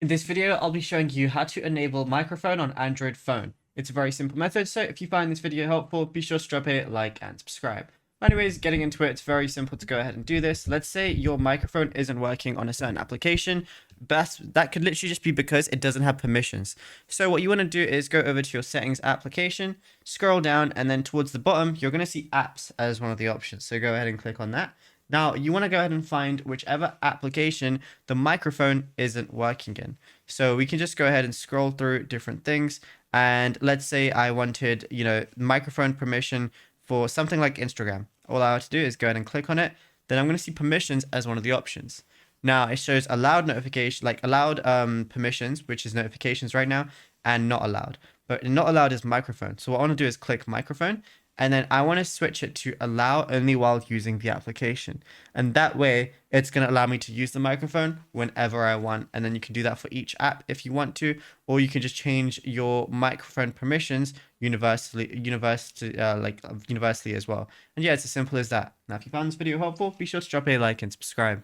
In this video, I'll be showing you how to enable microphone on Android phone. It's a very simple method, so if you find this video helpful, be sure to drop a like and subscribe. Anyways, getting into it, it's very simple to go ahead and do this. Let's say your microphone isn't working on a certain application, but that could literally just be because it doesn't have permissions. So what you want to do is go over to your settings application, scroll down, and then towards the bottom, you're going to see apps as one of the options. So go ahead and click on that. Now, you want to go ahead and find whichever application the microphone isn't working in. So we can just go ahead and scroll through different things. And let's say I wanted, microphone permission for something like Instagram. All I have to do is go ahead and click on it. Then I'm going to see permissions as one of the options. Now it shows allowed notification, like allowed permissions, which is notifications right now, and not allowed. But not allowed is microphone. So what I want to do is click microphone, and then I want to switch it to allow only while using the application. And that way it's going to allow me to use the microphone whenever I want. And then you can do that for each app if you want to, or you can just change your microphone permissions universally as well. And yeah, it's as simple as that. Now, if you found this video helpful, be sure to drop a like and subscribe.